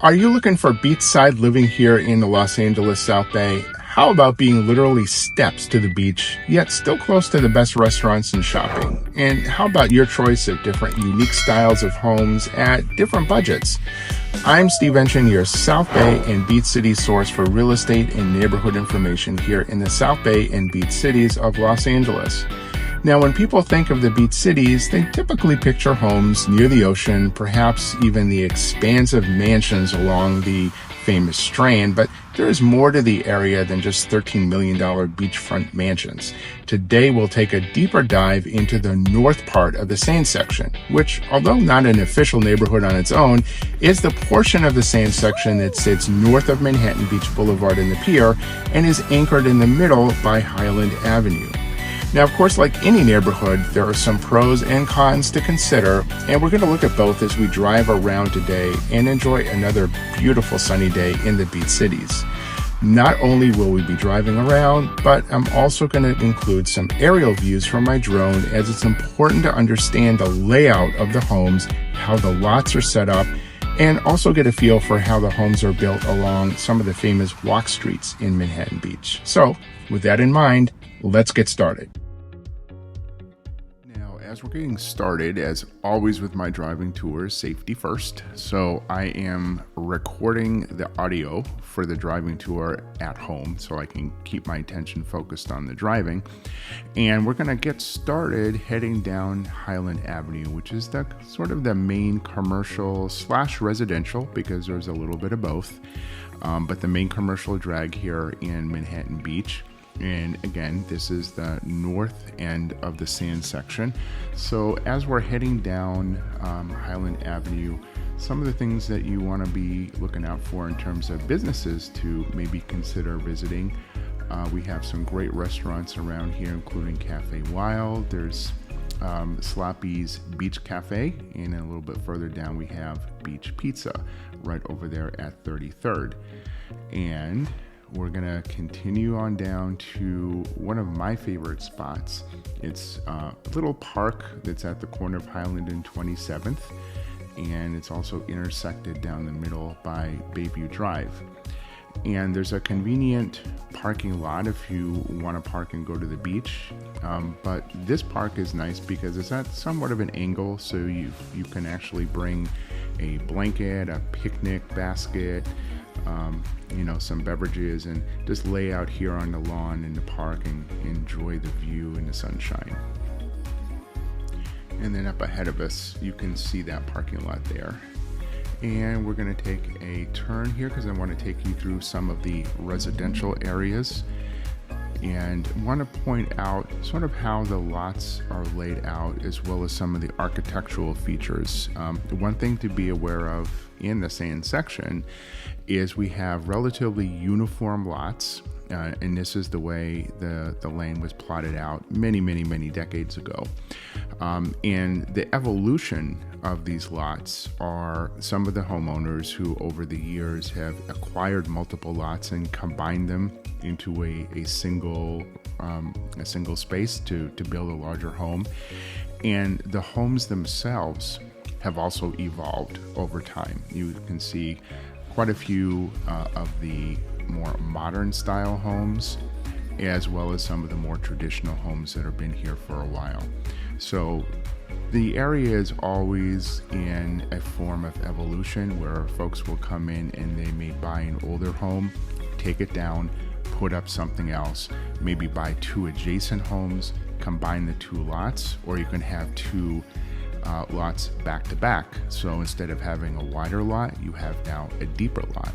Are you looking for beachside living here in the Los Angeles South Bay? How about being literally steps to the beach, yet still close to the best restaurants and shopping? And how about your choice of different unique styles of homes at different budgets? I'm Steve Enchin, your South Bay and Beach City source for real estate and neighborhood information here in the South Bay and Beach Cities of Los Angeles. Now, when people think of the beach cities, they typically picture homes near the ocean, perhaps even the expansive mansions along the famous Strand, but there is more to the area than just $13 million beachfront mansions. Today, we'll take a deeper dive into the north part of the Sand section, which, although not an official neighborhood on its own, is the portion of the Sand section that sits north of Manhattan Beach Boulevard and the pier and is anchored in the middle by Highland Avenue. Now, of course, like any neighborhood, there are some pros and cons to consider, and we're going to look at both as we drive around today and enjoy another beautiful sunny day in the beach cities. Not only will we be driving around, but I'm also going to include some aerial views from my drone, as it's important to understand the layout of the homes, how the lots are set up, and also get a feel for how the homes are built along some of the famous walk streets in Manhattan Beach. So, with that in mind, let's get started. Now, as we're getting started, as always with my driving tours, safety first. So I am recording the audio for the driving tour at home so I can keep my attention focused on the driving. And we're going to get started heading down Highland Avenue, which is the sort of the main commercial / residential, because there's a little bit of both, but the main commercial drag here in Manhattan Beach. And again, this is the north end of the Sand section. So as we're heading down Highland Avenue, some of the things that you want to be looking out for in terms of businesses to maybe consider visiting. We have some great restaurants around here, including Cafe Wild. There's Sloppy's Beach Cafe, and then a little bit further down we have Beach Pizza right over there at 33rd. And we're gonna continue on down to one of my favorite spots. It's a little park that's at the corner of Highland and 27th, and it's also intersected down the middle by Bayview Drive. And there's a convenient parking lot if you want to park and go to the beach. But this park is nice because it's at somewhat of an angle, so you can actually bring a blanket, a picnic basket, some beverages, and just lay out here on the lawn in the park and enjoy the view and the sunshine. And then up ahead of us, you can see that parking lot there. And we're going to take a turn here because I want to take you through some of the residential areas and want to point out sort of how the lots are laid out, as well as some of the architectural features. One thing to be aware of in the Sand section is we have relatively uniform lots, and this is the way the lane was plotted out many decades ago. And the evolution of these lots are some of the homeowners who over the years have acquired multiple lots and combined them into a single space to build a larger home. And the homes themselves have also evolved over time. You can see quite a few of the more modern style homes, as well as some of the more traditional homes that have been here for a while. So the area is always in a form of evolution where folks will come in and they may buy an older home, take it down, put up something else, maybe buy two adjacent homes, combine the two lots, or you can have two lots back to back. So instead of having a wider lot, you have now a deeper lot.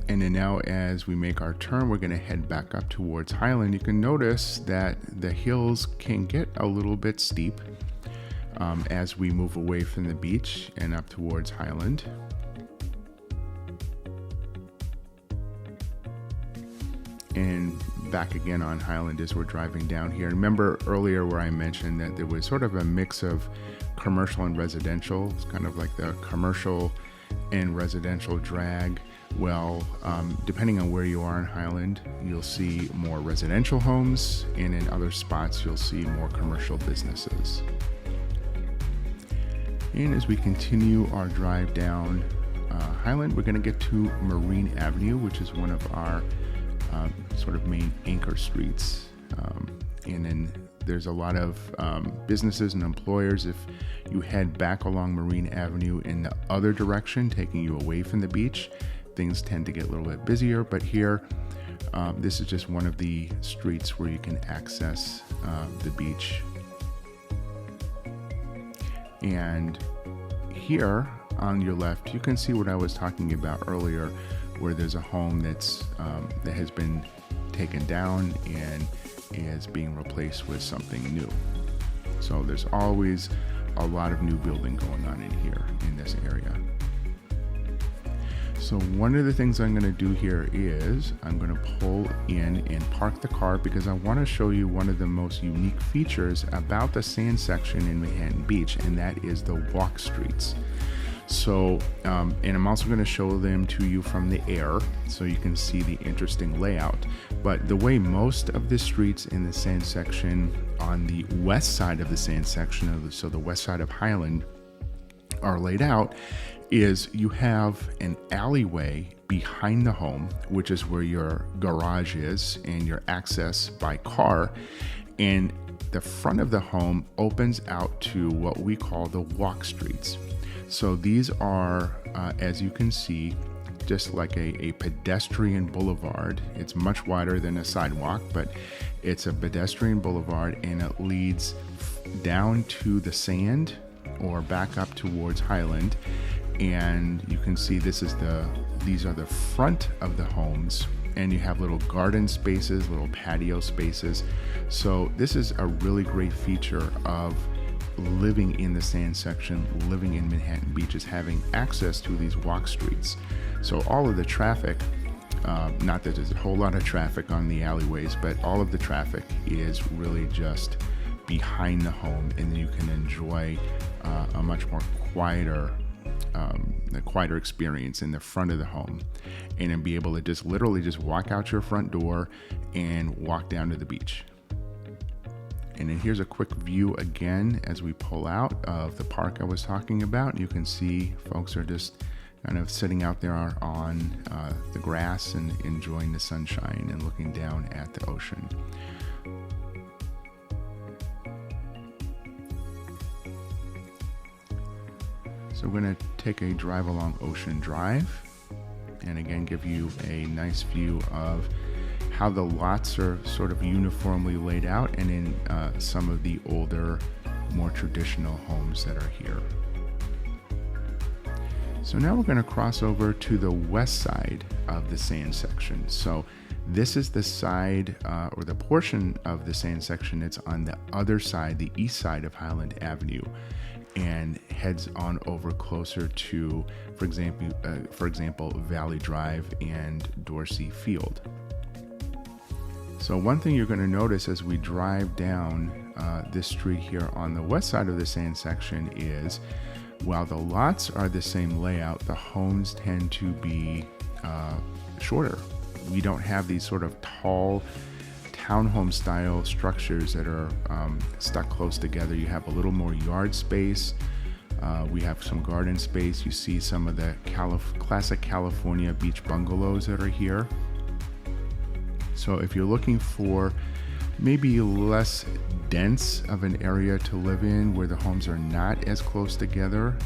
And then now as we make our turn, we're going to head back up towards Highland. You can notice that the hills can get a little bit steep as we move away from the beach and up towards Highland. And back again on Highland as we're driving down here. Remember earlier where I mentioned that there was sort of a mix of commercial and residential. It's kind of like the commercial and residential drag. Well, depending on where you are in Highland, you'll see more residential homes, and in other spots you'll see more commercial businesses. And as we continue our drive down Highland, we're going to get to Marine Avenue, which is one of our sort of main anchor streets. And then there's a lot of businesses and employers. If you head back along Marine Avenue in the other direction, taking you away from the beach, things tend to get a little bit busier. But here, this is just one of the streets where you can access the beach. And here on your left, you can see what I was talking about earlier, where there's a home that's that has been taken down and is being replaced with something new. So there's always a lot of new building going on in here in this area. So one of the things I'm going to do here is I'm going to pull in and park the car because I want to show you one of the most unique features about the sand section in Manhattan Beach, and that is the walk streets. So, and I'm also going to show them to you from the air so you can see the interesting layout. But the way most of the streets in the sand section on the west side of the sand section, so the west side of Highland, are laid out is you have an alleyway behind the home, which is where your garage is and your access by car. And the front of the home opens out to what we call the walk streets. So these are, as you can see, just like a pedestrian boulevard. It's much wider than a sidewalk, but it's a pedestrian boulevard, and it leads down to the sand or back up towards Highland. And you can see these are the front of the homes, and you have little garden spaces, little patio spaces. So this is a really great feature of living in the sand section, living in Manhattan Beach, is having access to these walk streets. So all of the traffic, not that there's a whole lot of traffic on the alleyways, but all of the traffic is really just behind the home, and you can enjoy a much more quieter experience in the front of the home, and then be able to just literally just walk out your front door and walk down to the beach. And then here's a quick view again as we pull out of the park I was talking about. You can see folks are just kind of sitting out there on the grass and enjoying the sunshine and looking down at the ocean. So we're going to take a drive along Ocean Drive and again give you a nice view of how the lots are sort of uniformly laid out, and in some of the older, more traditional homes that are here. So now we're going to cross over to the west side of the sand section. So this is the side or the portion of the sand section that's on the other side, the east side of Highland Avenue, and heads on over closer to, for example, Valley Drive and Dorsey Field. So one thing you're going to notice as we drive down this street here on the west side of the sand section is, while the lots are the same layout, the homes tend to be shorter. We don't have these sort of tall townhome style structures that are stuck close together. You have a little more yard space. We have some garden space. You see some of the classic California beach bungalows that are here. So if you're looking for maybe less dense of an area to live in, where the homes are not as close together,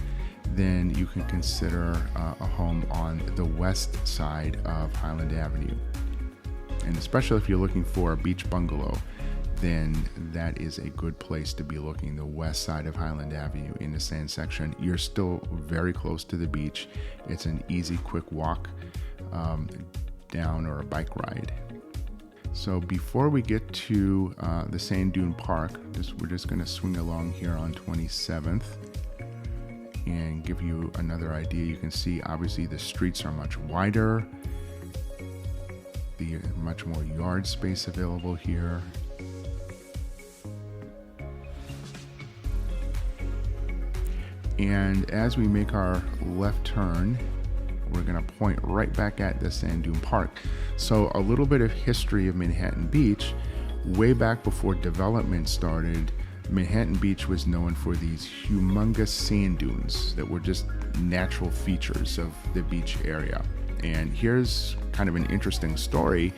then you can consider a home on the west side of Highland Avenue. And especially if you're looking for a beach bungalow, then that is a good place to be looking, the west side of Highland Avenue in the sand section. You're still very close to the beach. It's an easy, quick walk down, or a bike ride. So before we get to the Sand Dune Park, we're just going to swing along here on 27th and give you another idea. You can see obviously the streets are much wider, the much more yard space available here. And as we make our left turn, we're going to point right back at the Sand Dune Park. So a little bit of history of Manhattan Beach. Way back before development started, Manhattan Beach was known for these humongous sand dunes that were just natural features of the beach area. And here's kind of an interesting story.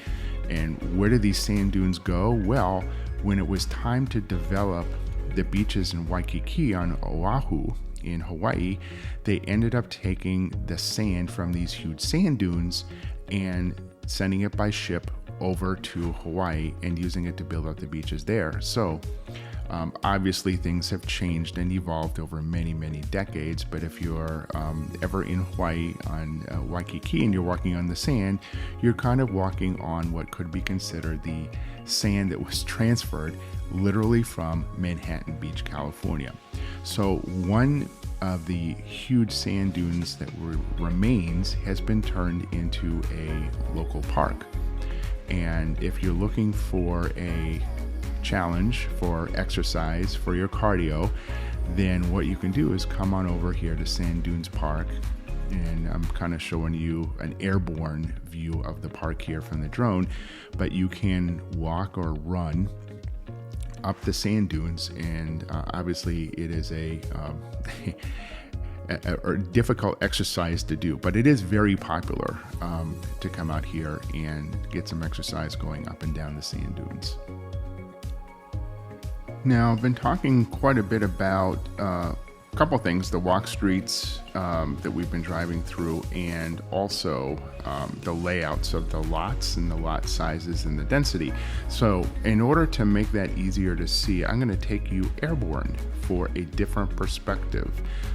And where did these sand dunes go? Well, when it was time to develop the beaches in Waikiki on Oahu in Hawaii, they ended up taking the sand from these huge sand dunes and sending it by ship over to Hawaii and using it to build out the beaches there. So obviously things have changed and evolved over many, many decades, but if you're ever in Hawaii on Waikiki and you're walking on the sand, you're kind of walking on what could be considered the sand that was transferred literally from Manhattan Beach, California. So one of the huge sand dunes that remains has been turned into a local park. And if you're looking for a challenge for exercise for your cardio, then what you can do is come on over here to Sand Dunes Park, and I'm kind of showing you an airborne view of the park here from the drone, but you can walk or run up the sand dunes, and obviously it is a difficult exercise to do, but it is very popular to come out here and get some exercise going up and down the sand dunes. Now, I've been talking quite a bit about a couple things, the walk streets that we've been driving through, and also the layouts of the lots and the lot sizes and the density. So in order to make that easier to see, I'm going to take you airborne for a different perspective.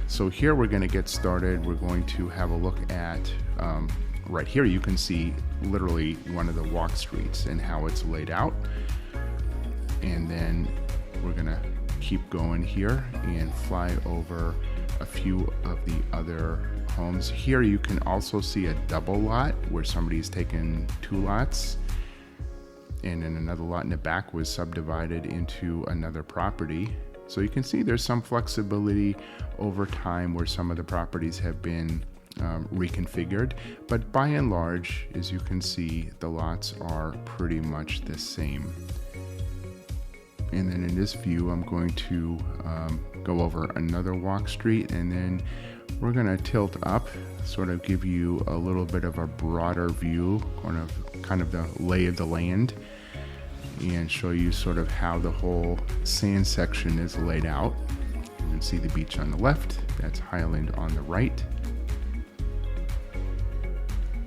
So here we're going to get started. We're going to have a look at right here. You can see literally one of the walk streets and how it's laid out. And then we're going to keep going here and fly over a few of the other homes. Here you can also see a double lot where somebody's taken two lots, and then another lot in the back was subdivided into another property. So you can see there's some flexibility over time where some of the properties have been reconfigured, but by and large, as you can see, the lots are pretty much the same. And then in this view, I'm going to go over another walk street, and then we're going to tilt up, sort of give you a little bit of a broader view, kind of the lay of the land, and show you sort of how the whole sand section is laid out. You can see the beach on the left, that's Highland on the right.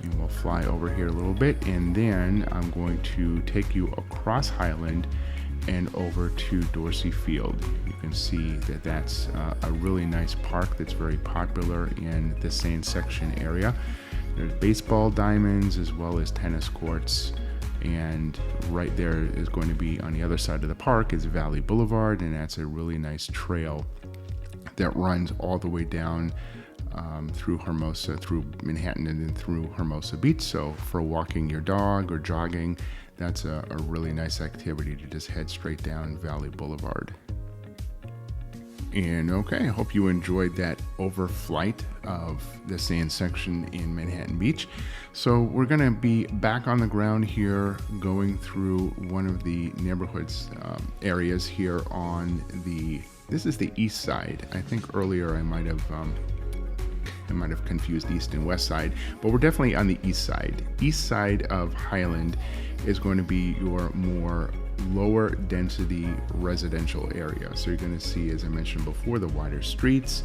And we'll fly over here a little bit, and then I'm going to take you across Highland and over to Dorsey Field. You can see that that's a really nice park that's very popular in the sand section area. There's baseball diamonds as well as tennis courts, and right there is going to be on the other side of the park is Valley Boulevard, and that's a really nice trail that runs all the way down through Hermosa, through Manhattan, and then through Hermosa Beach. So for walking your dog or jogging, that's a really nice activity to just head straight down Valley Boulevard. And okay, I hope you enjoyed that overflight of the sand section in Manhattan Beach. So we're going to be back on the ground here, going through one of the neighborhoods areas here on this is the east side. I think earlier I might have confused east and west side, but we're definitely on the east side. East side of Highland is going to be your more lower density residential area. So you're going to see, as I mentioned before, the wider streets,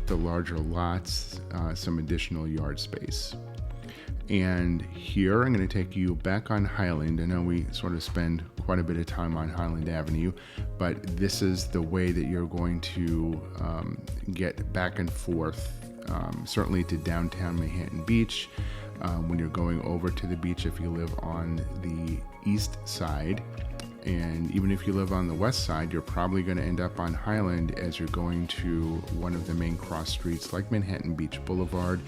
the larger lots, some additional yard space. And here I'm going to take you back on Highland. I know we sort of spend quite a bit of time on Highland Avenue, but this is the way that you're going to get back and forth, certainly to downtown Manhattan Beach. When you're going over to the beach, if you live on the east side, and even if you live on the west side, you're probably going to end up on Highland as you're going to one of the main cross streets like Manhattan Beach Boulevard,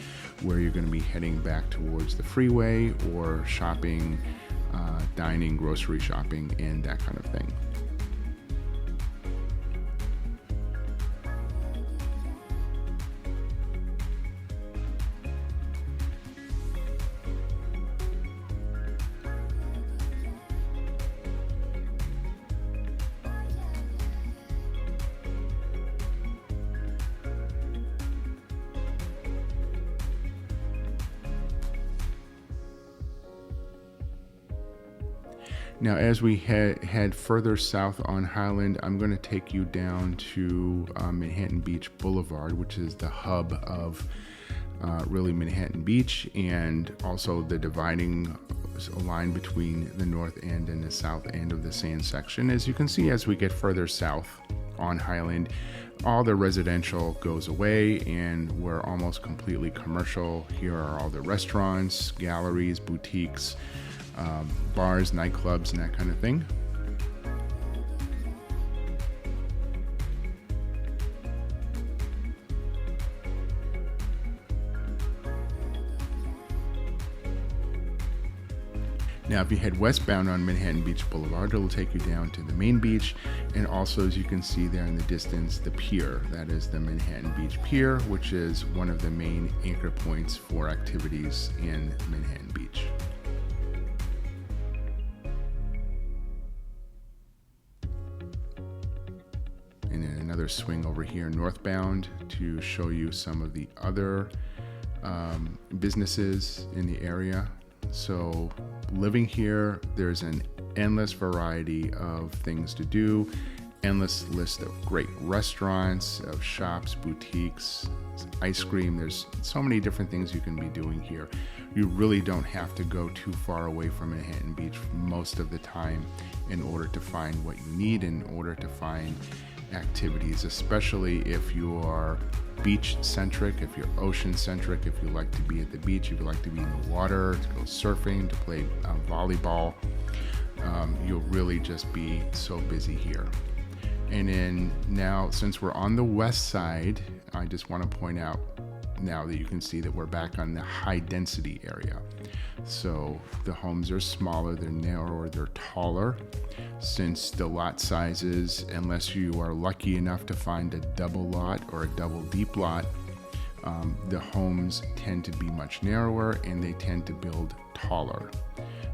where you're going to be heading back towards the freeway or shopping, dining, grocery shopping, and that kind of thing. Now, as we head further south on Highland, I'm going to take you down to Manhattan Beach Boulevard, which is the hub of really Manhattan Beach, and also the dividing line between the north end and the south end of the sand section. As you can see, as we get further south on Highland, all the residential goes away and we're almost completely commercial. Here are all the restaurants, galleries, boutiques, bars, nightclubs, and that kind of thing. Now, if you head westbound on Manhattan Beach Boulevard, it'll take you down to the main beach, and also, as you can see there in the distance, the pier. That is the Manhattan Beach Pier, which is one of the main anchor points for activities in Manhattan Beach. And then another swing over here northbound to show you some of the other businesses in the area. So living here, there's an endless variety of things to do, endless list of great restaurants, of shops, boutiques, ice cream. There's so many different things you can be doing here. You really don't have to go too far away from Manhattan Beach most of the time in order to find what you need, in order to find activities, especially if you are beach centric, if you're ocean centric, if you like to be at the beach, if you like to be in the water, to go surfing, to play volleyball, you'll really just be so busy here. And then now, since we're on the west side, I just want to point out now that you can see that we're back on the high density area. So the homes are smaller, they're narrower, they're taller. Since the lot sizes, unless you are lucky enough to find a double lot or a double deep lot, the homes tend to be much narrower and they tend to build taller.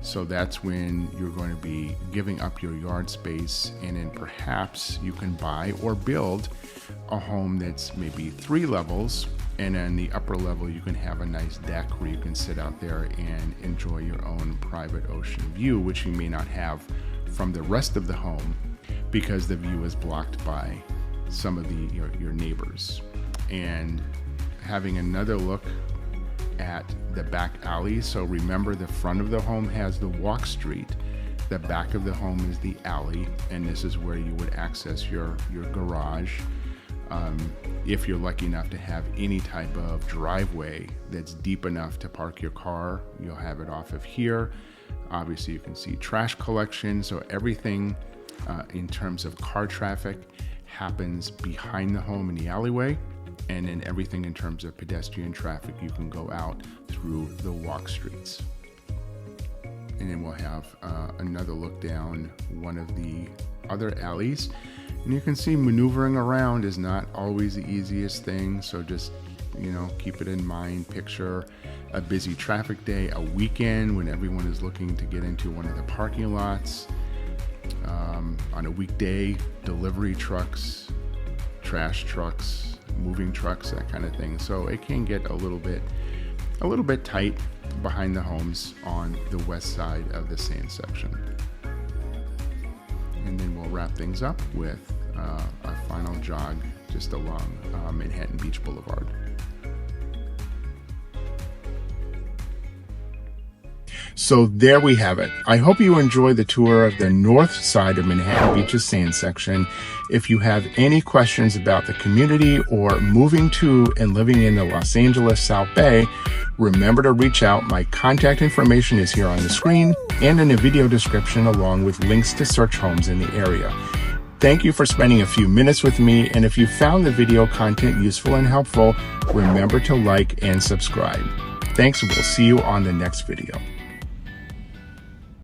So that's when you're going to be giving up your yard space, and then perhaps you can buy or build a home that's maybe 3 levels, and then the upper level you can have a nice deck where you can sit out there and enjoy your own private ocean view, which you may not have from the rest of the home because the view is blocked by some of your neighbors. And having another look at the back alley. So remember, the front of the home has the walk street, the back of the home is the alley, and this is where you would access your garage. If you're lucky enough to have any type of driveway that's deep enough to park your car, you'll have it off of here. Obviously you can see trash collection, so everything in terms of car traffic happens behind the home in the alleyway, and then everything in terms of pedestrian traffic, you can go out through the walk streets. And then we'll have another look down one of the other alleys, and you can see maneuvering around is not always the easiest thing, so just keep it in mind. Picture a busy traffic day, a weekend when everyone is looking to get into one of the parking lots. On a weekday, delivery trucks, trash trucks, moving trucks, that kind of thing. So it can get a little bit tight behind the homes on the west side of the sand section. And then we'll wrap things up with our final jog just along Manhattan Beach Boulevard. So there we have it. I hope you enjoyed the tour of the north side of Manhattan Beach's sand section. If you have any questions about the community or moving to and living in the Los Angeles South Bay, remember to reach out. My contact information is here on the screen and in the video description, along with links to search homes in the area. Thank you for spending a few minutes with me, and if you found the video content useful and helpful, remember to like and subscribe. Thanks, we'll see you on the next video.